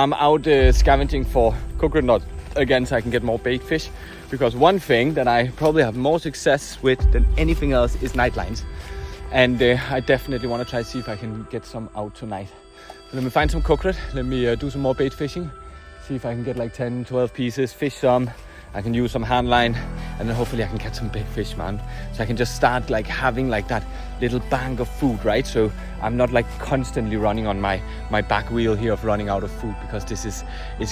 I'm out scavenging for coconut nuts again so I can get more bait fish, because one thing that I probably have more success with than anything else is night lines, and I definitely want to try to see if I can get some out tonight. So let me find some coconut, let me do some more bait fishing, see if I can get like 10-12 pieces, fish some. I can use some hand line, and then hopefully I can catch some big fish, man. So I can just start like having like that little bank of food, right? So I'm not like constantly running on my back wheel here of running out of food, because this is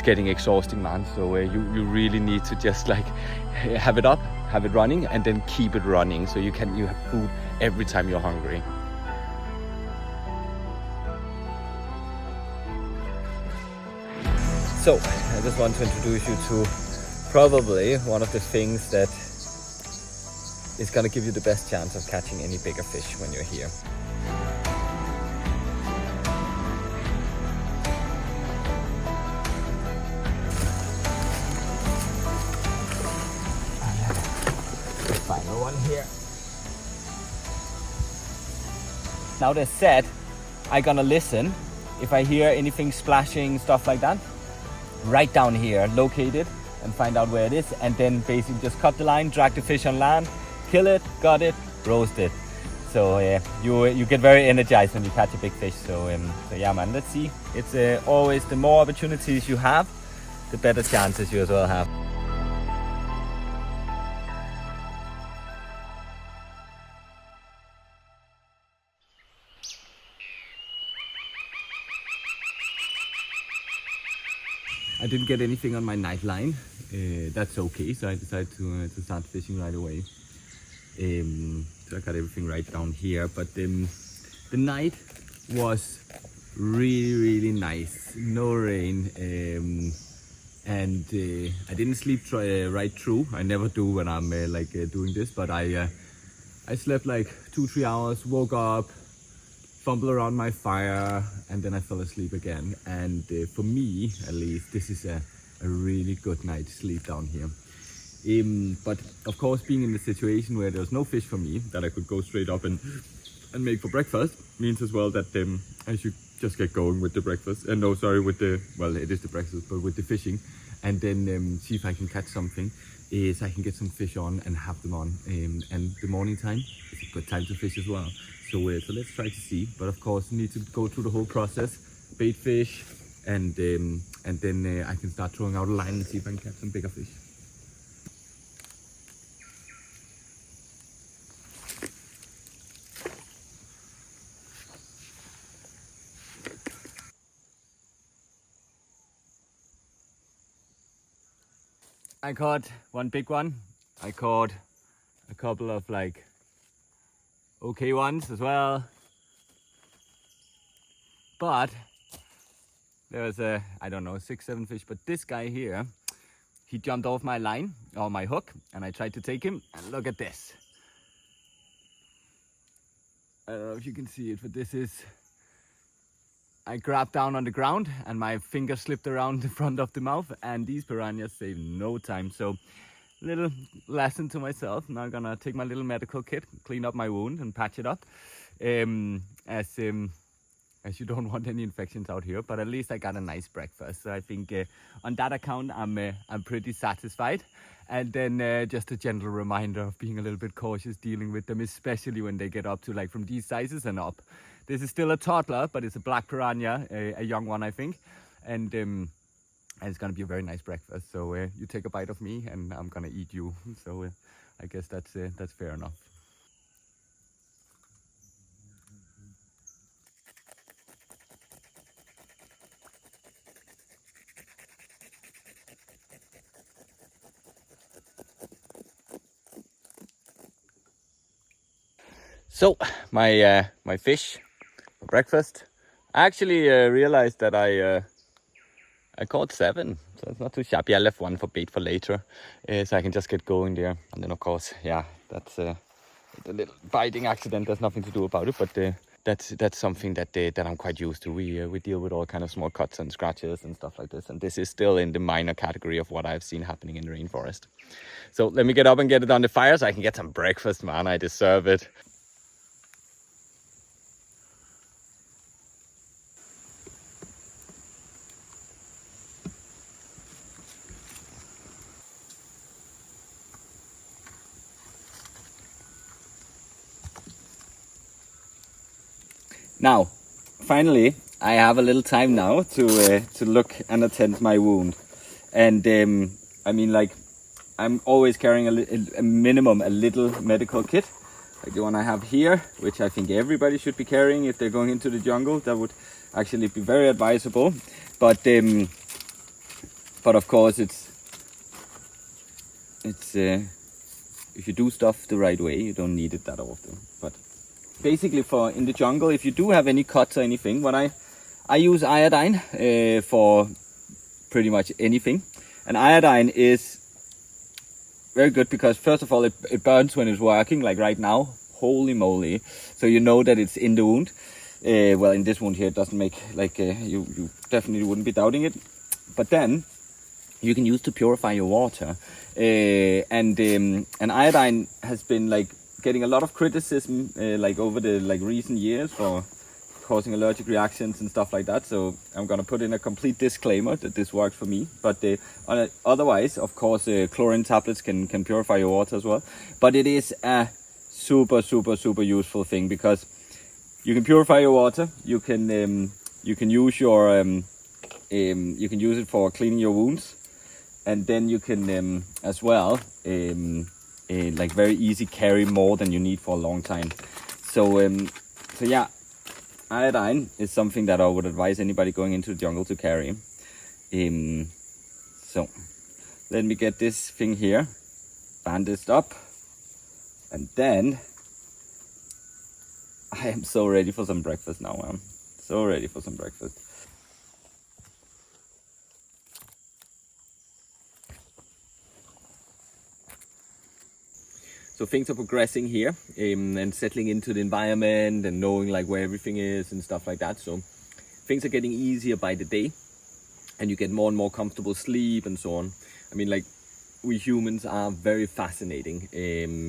getting exhausting, man. So you really need to just like have it up, have it running, and then keep it running, so you have food every time you're hungry. So I just want to introduce you to probably one of the things that is going to give you the best chance of catching any bigger fish when you're here. The final one here. Now they said I'm gonna listen if I hear anything splashing, stuff like that. Right down here, locate it and find out where it is, and then basically just cut the line, drag the fish on land, kill it, gut it, roast it. So you get very energized when you catch a big fish. So yeah, man, let's see. It's always the more opportunities you have, the better chances you as well have. I didn't get anything on my night line. That's okay, so I decided to start fishing right away. So I got everything right down here, but the night was really nice. No rain, and I didn't sleep right through. I never do when I'm doing this, but I slept like 2-3 hours, woke up, fumble around my fire, and then I fell asleep again. And for me, at least, this is a really good night's sleep down here. But of course, being in the situation where there's no fish for me that I could go straight up and make for breakfast means as well that I should just get going with the breakfast. It is the breakfast, but with the fishing, and then see if I can catch something. So I can get some fish on and have them on. And the morning time is a good time to fish as well. So let's try to see. But of course, need to go through the whole process, bait fish, and then I can start throwing out a line and see if I can catch some bigger fish. I caught one big one. I caught a couple of like okay ones as well. But there was I don't know, 6-7 fish. But this guy here, he jumped off my line or my hook, and I tried to take him, and look at this. I don't know if you can see it, but this is, I grabbed down on the ground and my finger slipped around the front of the mouth, and these piranhas save no time. So little lesson to myself. Now I'm gonna take my little medical kit, clean up my wound and patch it up, as you don't want any infections out here. But at least I got a nice breakfast. So I think on that account I'm pretty satisfied. And then just a gentle reminder of being a little bit cautious dealing with them, especially when they get up to like from these sizes and up. This is still a toddler, but it's a black piranha, a young one, I think. And it's gonna be a very nice breakfast. So you take a bite of me and I'm gonna eat you. So I guess that's fair enough. So my fish for breakfast. I actually realized that I caught 7, so it's not too shabby. I left one for bait for later, so I can just get going there. And then of course, yeah, that's a little biting accident. There's nothing to do about it, but that's something that I'm quite used to. We deal with all kind of small cuts and scratches and stuff like this, and this is still in the minor category of what I've seen happening in the rainforest. So let me get up and get it on the fire so I can get some breakfast, man. I deserve it. Now, finally, I have a little time now to look and attend my wound. And I mean, like, I'm always carrying a minimum a little medical kit, like the one I have here, which I think everybody should be carrying if they're going into the jungle. That would actually be very advisable. But of course, it's if you do stuff the right way, you don't need it that often. But basically, for in the jungle, if you do have any cuts or anything, I use iodine for pretty much anything. And iodine is very good because first of all, it burns when it's working, like right now. Holy moly! So you know that it's in the wound. Well, in this wound here, it doesn't make like you definitely wouldn't be doubting it. But then you can use to purify your water, and iodine has been like getting a lot of criticism like over the recent years for causing allergic reactions and stuff like that. So I'm gonna put in a complete disclaimer that this works for me. But otherwise, of course, chlorine tablets can purify your water as well. But it is a super useful thing because you can purify your water. You can use your you can use it for cleaning your wounds, and then you can as well like very easy carry more than you need for a long time. So yeah, iodine is something that I would advise anybody going into the jungle to carry. So let me get this thing here bandaged up, and then I am so ready for some breakfast now. I'm so ready for some breakfast. So things are progressing here and settling into the environment and knowing like where everything is and stuff like that. So things are getting easier by the day, and you get more and more comfortable sleep and so on. I mean, like, we humans are very fascinating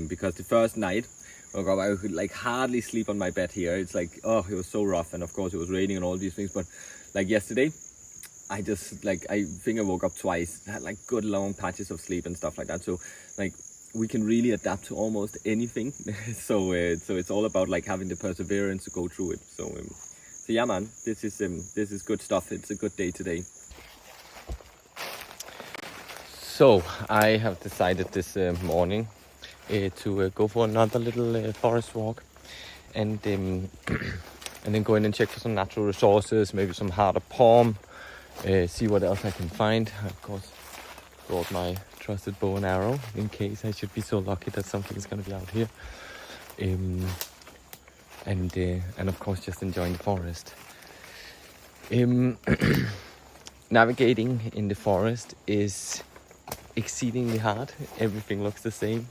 because the first night, oh God, I could like hardly sleep on my bed here. It's like, oh, it was so rough, and of course it was raining and all these things. But like yesterday, I just like, I think I woke up twice, had like good long patches of sleep and stuff like that. So like, we can really adapt to almost anything. So it's all about like having the perseverance to go through it. So yeah, man, this is good stuff. It's a good day today. So I have decided this morning to go for another little forest walk, and then go in and check for some natural resources, maybe some harder palm, see what else I can find. I, of course, brought my trusted bow and arrow in case I should be so lucky that something is going to be out here, and of course just enjoying the forest. Navigating in the forest is exceedingly hard. Everything looks the same,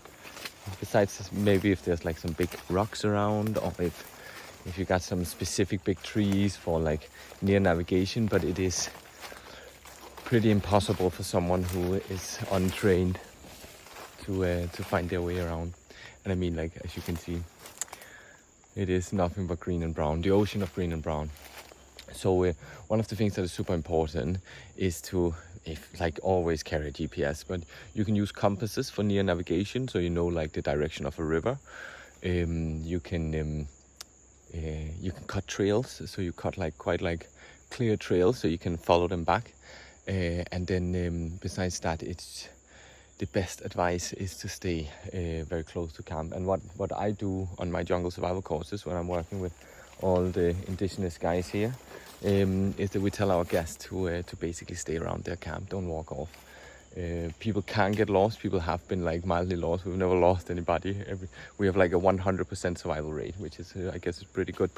besides maybe if there's like some big rocks around, or if you got some specific big trees for like near navigation. But it is pretty impossible for someone who is untrained to find their way around. And I mean, like, as you can see, it is nothing but green and brown, the ocean of green and brown. So one of the things that is super important is to, like, always carry a GPS, but you can use compasses for near navigation, so you know like the direction of a river. You can cut trails, so you cut like quite like clear trails, so you can follow them back. And then besides that, it's the best advice is to stay very close to camp. And what I do on my jungle survival courses when I'm working with all the indigenous guys here is that we tell our guests to basically stay around their camp, don't walk off. People can get lost. People have been like mildly lost. We've never lost anybody. We have like a 100% survival rate, which is I guess is pretty good.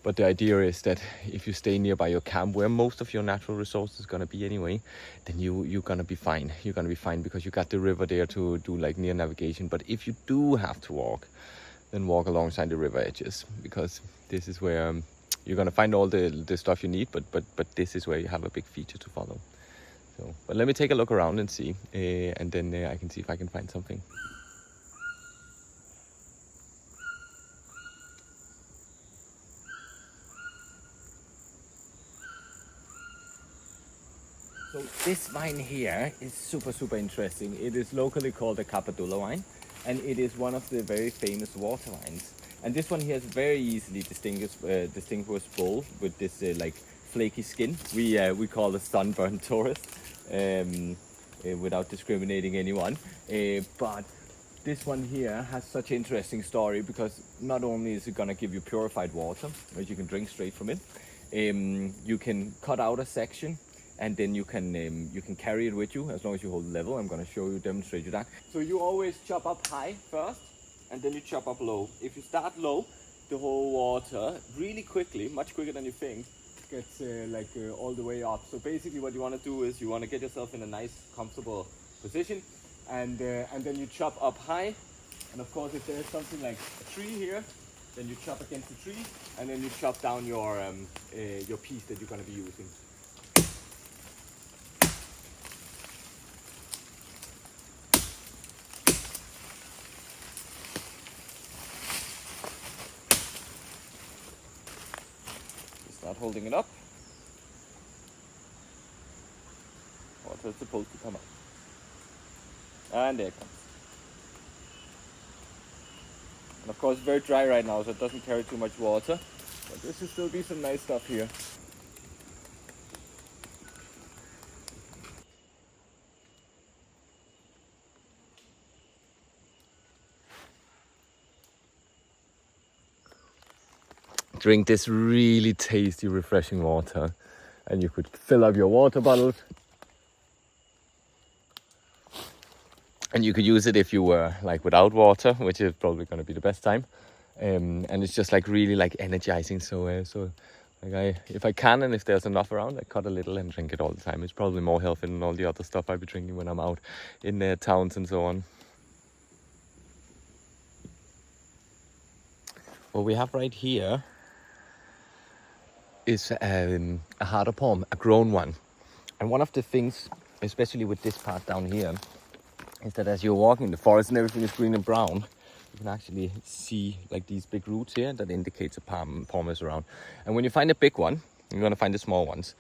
But the idea is that if you stay nearby your camp, where most of your natural resources is gonna be anyway, then you're gonna be fine. You're gonna be fine because you got the river there to do like near navigation. But if you do have to walk, then walk alongside the river edges, because this is where you're gonna find all the stuff you need. But this is where you have a big feature to follow. So, but let me take a look around and see, and then I can see if I can find something. So this vine here is super interesting. It is locally called a kabadula vine, and it is one of the very famous water vines. And this one here is very easily distinguishable with this like flaky skin. We call the sunburned tourist, without discriminating anyone. But this one here has such an interesting story, because not only is it gonna give you purified water, which you can drink straight from it, you can cut out a section, and then you can carry it with you as long as you hold level. I'm gonna demonstrate you that. So you always chop up high first, and then you chop up low. If you start low, the whole water really quickly, much quicker than you think, gets all the way up. So basically what you want to do is you want to get yourself in a nice, comfortable position, and then you chop up high. And of course, if there's something like a tree here, then you chop against the tree, and then you chop down your piece that you're going to be using. Start holding it up. Water is supposed to come up. And there it comes. And of course, it's very dry right now, so it doesn't carry too much water. But this will still be some nice stuff here. Drink this really tasty, refreshing water, and you could fill up your water bottle, and you could use it if you were like without water, which is probably going to be the best time. And it's just like really like energizing. So like if I can, and if there's enough around, I cut a little and drink it all the time. It's probably more healthy than all the other stuff I'll be drinking when I'm out in the towns and so on. What we have right here is a harder palm, a grown one. And one of the things, especially with this part down here, is that as you're walking in the forest and everything is green and brown, you can actually see like these big roots here that indicates a palm is around. And when you find a big one, you're gonna find the small ones.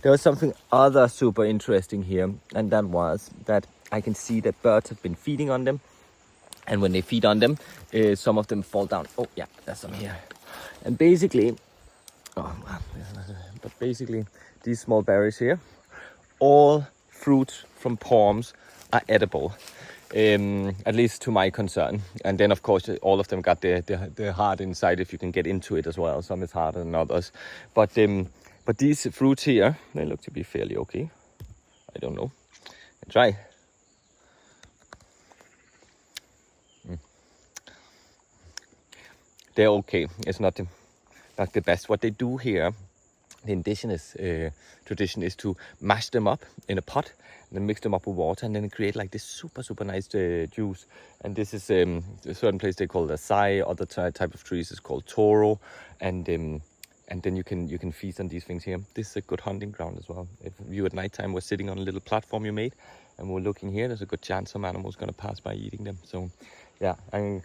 There was something other super interesting here, and that was that I can see that birds have been feeding on them. And when they feed on them, some of them fall down. Oh yeah, there's some here. And basically, these small berries here, all fruits from palms are edible, at least to my concern. And then of course all of them got the heart inside, if you can get into it as well. Some is harder than others, but these fruits here, they look to be fairly okay. I don't know. Try. They're okay. It's not the best. What they do here, the indigenous tradition, is to mash them up in a pot and then mix them up with water, and then create like this super nice juice. And this is a certain place they call it acai. Other type of trees is called toro, and then you can feast on these things here. This is a good hunting ground as well. If you at nighttime were sitting on a little platform you made and we're looking here, there's a good chance some animal's gonna pass by eating them. So yeah, I'm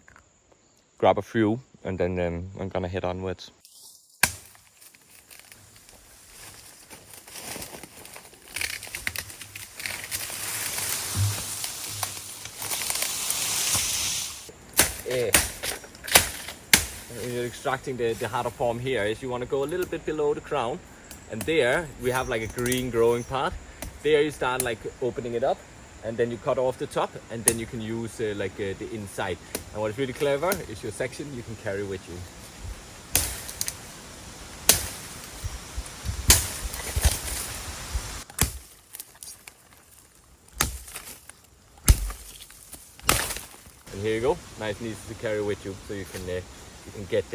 grab a few, and then I'm gonna head onwards. When you're extracting the harder form here, is you want to go a little bit below the crown, and there we have like a green growing part. There you start like opening it up, and then you cut off the top, and then you can use the inside. And what is really clever is your section you can carry with you. And here you go, nice and easy to carry with you, so you can get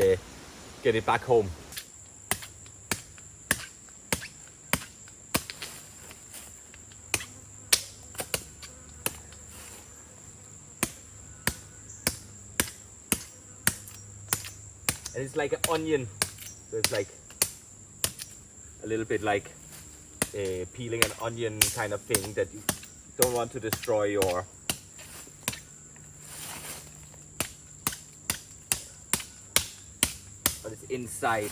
it back home. And it's like an onion, so it's like a little bit like peeling an onion kind of thing that you don't want to destroy your but it's inside.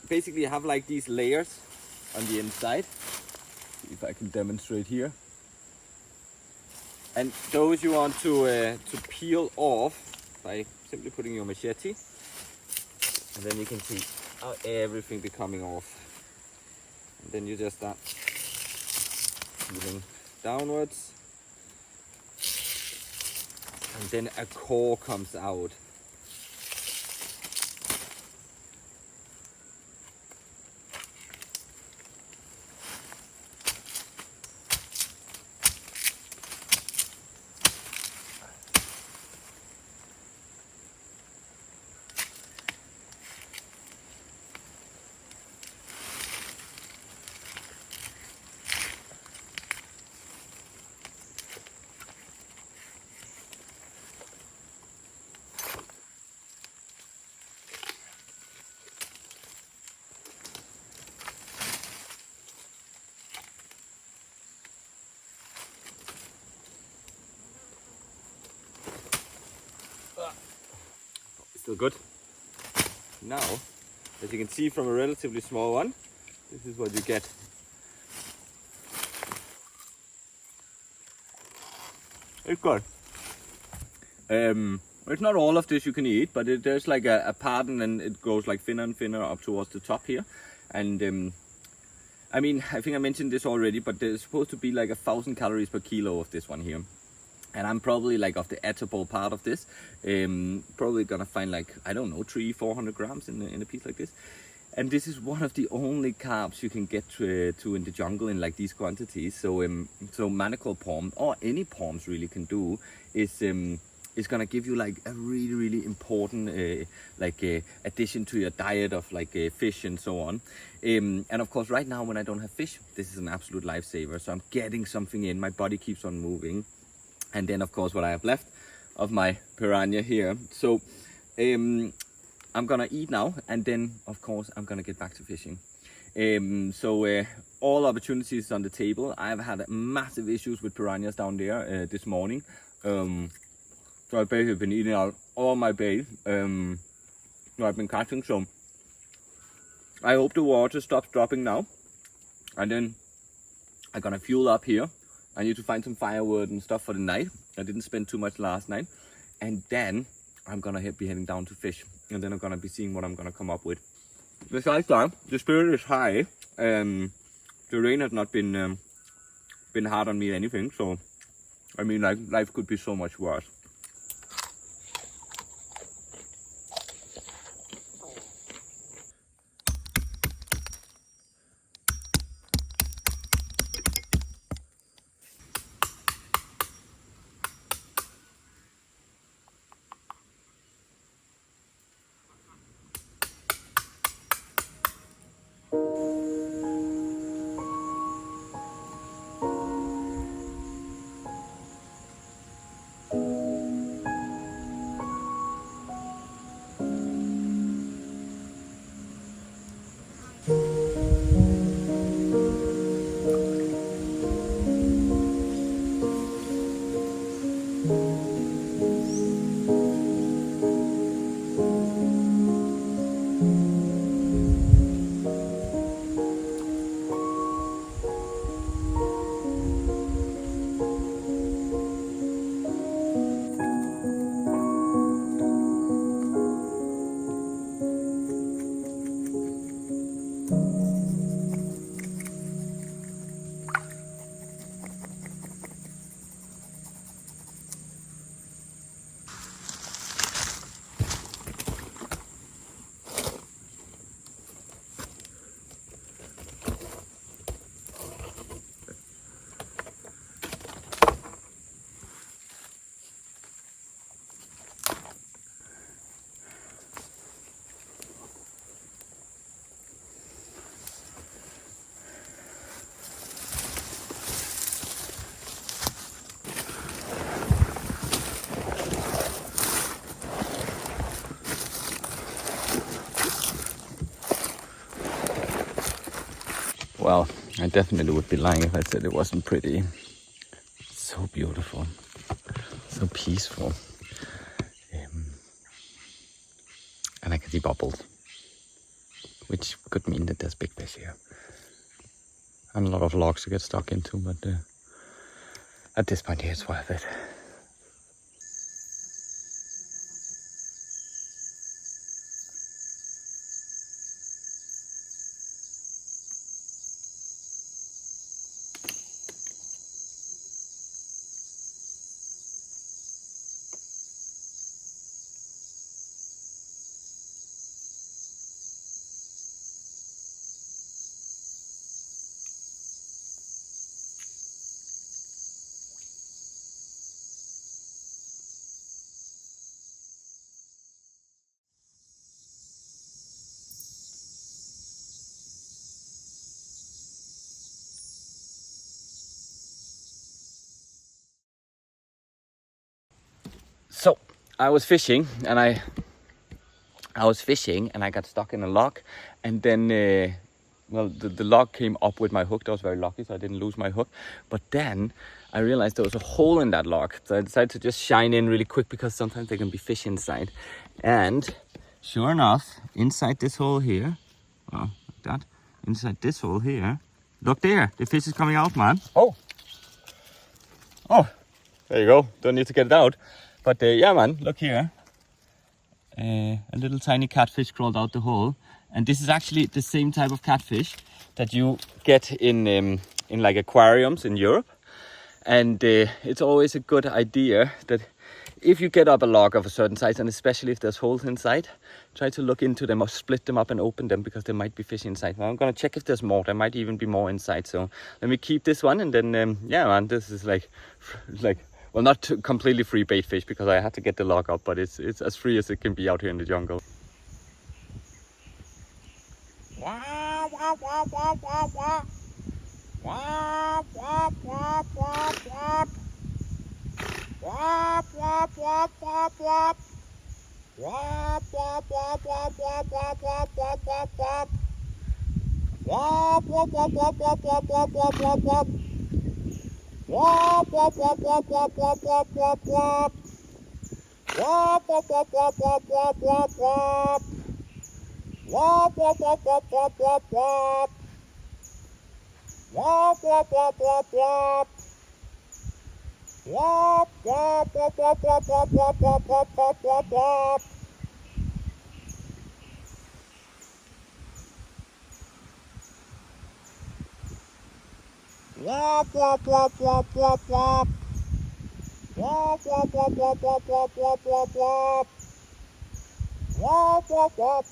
Basically you have like these layers on the inside. See if I can demonstrate here. And those you want to peel off by simply putting your machete, and then you can see how everything be coming off. And then you just start peeling downwards, and then a core comes out. Still good. Now, as you can see from a relatively small one, this is what you get. It's good. It's not all of this you can eat, but there's like a part, and then it goes like thinner and thinner up towards the top here. And I mean, I think I mentioned this already, but there's supposed to be like 1,000 calories per kilo of this one here. And I'm probably like of the edible part of this, probably gonna find like, I don't know, 300-400 grams in a piece like this. And this is one of the only carbs you can get to in the jungle in like these quantities. So so manacle palm, or any palms really, can do is gonna give you like a really important addition to your diet of like fish and so on. And of course right now when I don't have fish, this is an absolute lifesaver. So I'm getting something in, my body keeps on moving. And then of course what I have left of my piranha here. So I'm gonna eat now, and then of course I'm gonna get back to fishing. All opportunities on the table. I've had massive issues with piranhas down there this morning. So I've basically been eating out all my bait I've been catching. So I hope the water stops dropping now, and then I'm gonna fuel up here. I need to find some firewood and stuff for the night. I didn't spend too much last night. And then I'm gonna be heading down to fish. And then I'm gonna be seeing what I'm gonna come up with. Besides that, the spirit is high. The rain has not been hard on me or anything. So, I mean, like, life could be so much worse. Well, I definitely would be lying if I said it wasn't pretty. So beautiful, so peaceful. And I can see bubbles, which could mean that there's big fish here. and a lot of logs to get stuck into, but at this point here it's worth it. So I was fishing and I got stuck in a log, and then the log came up with my hook. That was very lucky, so I didn't lose my hook. But then I realized there was a hole in that log, so I decided to just shine in really quick, because sometimes there can be fish inside. And sure enough, inside this hole here, like that, inside this hole here, look there, the fish is coming out, man. Oh, there you go. Don't need to get it out. But yeah, man, look here. A little tiny catfish crawled out the hole, and this is actually the same type of catfish that you get in like aquariums in Europe. And it's always a good idea that if you get up a log of a certain size, and especially if there's holes inside, try to look into them or split them up and open them, because there might be fish inside. Now I'm gonna check if there's more. There might even be more inside. So let me keep this one, and then yeah, man, this is like. Well, not completely free bait fish, because I had to get the log up, but it's as free as it can be out here in the jungle. Wop wop wop wop wop wop wop wop wop. Wop wop wop wop wop wop wop wop. Wop wop wop wop wop wop wop. Wop wop wop wop wop. Wop wop wop wop wop wop wop wop wop wop wop wop. Wop wop wop wop wop wop. Wop wop wop wop wop wop wop wop wop. Wop wop wop.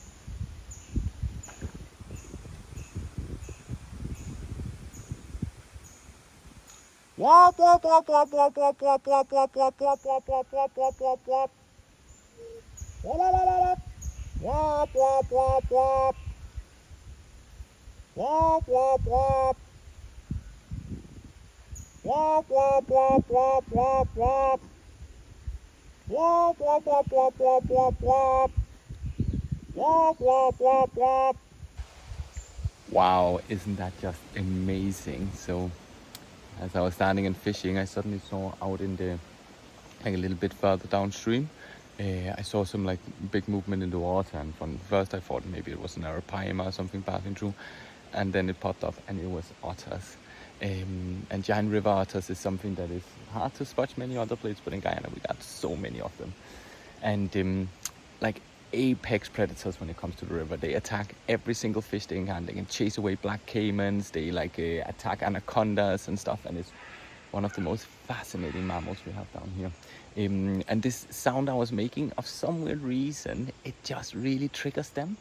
Wop wop wop wop wop wop wop wop wop wop wop wop wop wop wop wop wop. Wop wop wop wop. Wop wop wop. Wop wop wop wop wop wop. Wop wop wop wop wop wop wop. Wop wop wop wop. Wow, isn't that just amazing? So as I was standing and fishing, I suddenly saw out in the, like a little bit further downstream, I saw some like big movement in the water, and from first I thought maybe it was an arapaima or something passing through, and then it popped up and it was otters. And giant river otters is something that is hard to spot many other places, but in Guyana we got so many of them. And like apex predators when it comes to the river. They attack every single fish they can. They can chase away black caimans. They like attack anacondas and stuff. And it's one of the most fascinating mammals we have down here. And this sound I was making, of some weird reason, it just really triggers them.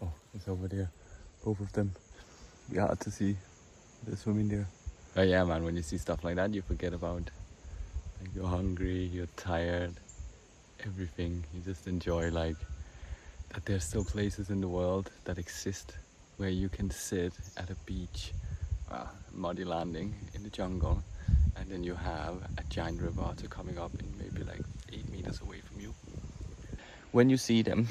Oh, it's over there. Both of them. Be hard to see. They're swimming there. Oh yeah, man, when you see stuff like that, you forget about, like, you're hungry, you're tired, everything. You just enjoy, like, that there's still places in the world that exist where you can sit at a beach, muddy landing in the jungle, and then you have a giant river otter coming up in maybe like 8 meters away from you. When you see them,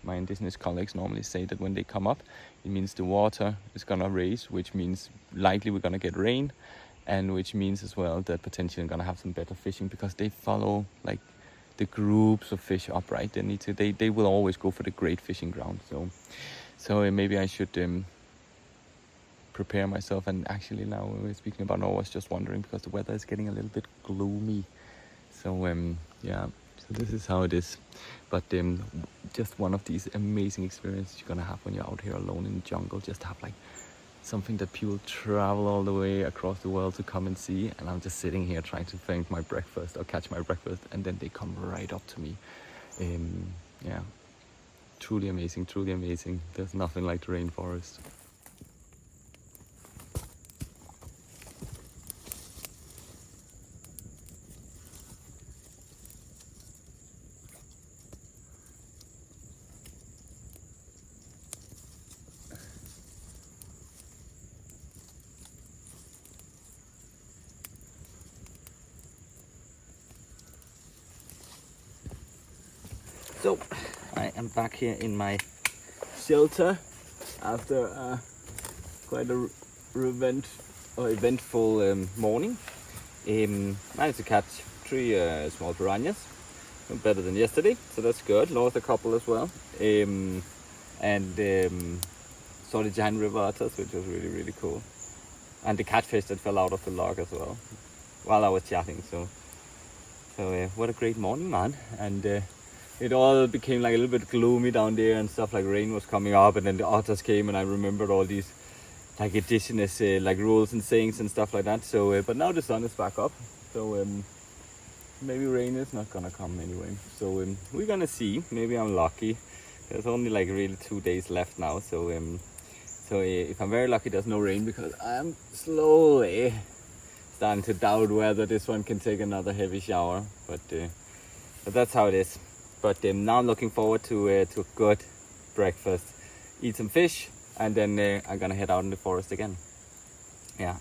my indigenous colleagues normally say that when they come up, it means the water is gonna raise, which means likely we're gonna get rain, and which means as well that potentially we're gonna have some better fishing, because they follow like the groups of fish up, right? They will always go for the great fishing ground. So So maybe I should prepare myself. And actually now we're speaking about, I was just wondering because the weather is getting a little bit gloomy. So yeah, so this is how it is. But just one of these amazing experiences you're gonna have when you're out here alone in the jungle. Just have like something that people travel all the way across the world to come and see, and I'm just sitting here trying to find my breakfast or catch my breakfast, and then they come right up to me. Yeah, truly amazing, truly amazing. There's nothing like the rainforest. So I am back here in my shelter after quite a eventful morning. Managed to catch 3 small piranhas, better than yesterday, so that's good. Lost a couple as well, and saw the giant river otters, which was really cool, and the catfish that fell out of the log as well while I was chatting. So what a great morning, man. And it all became like a little bit gloomy down there and stuff, like rain was coming up, and then the otters came, and I remembered all these like indigenous like rules and sayings and stuff like that. So but now the sun is back up, so maybe rain is not gonna come anyway. So we're gonna see. Maybe I'm lucky. There's only like really 2 days left now, so if I'm very lucky there's no rain, because I'm slowly starting to doubt whether this one can take another heavy shower, but that's how it is. But now I'm looking forward to a good breakfast, eat some fish, and then I'm gonna head out in the forest again. Yeah,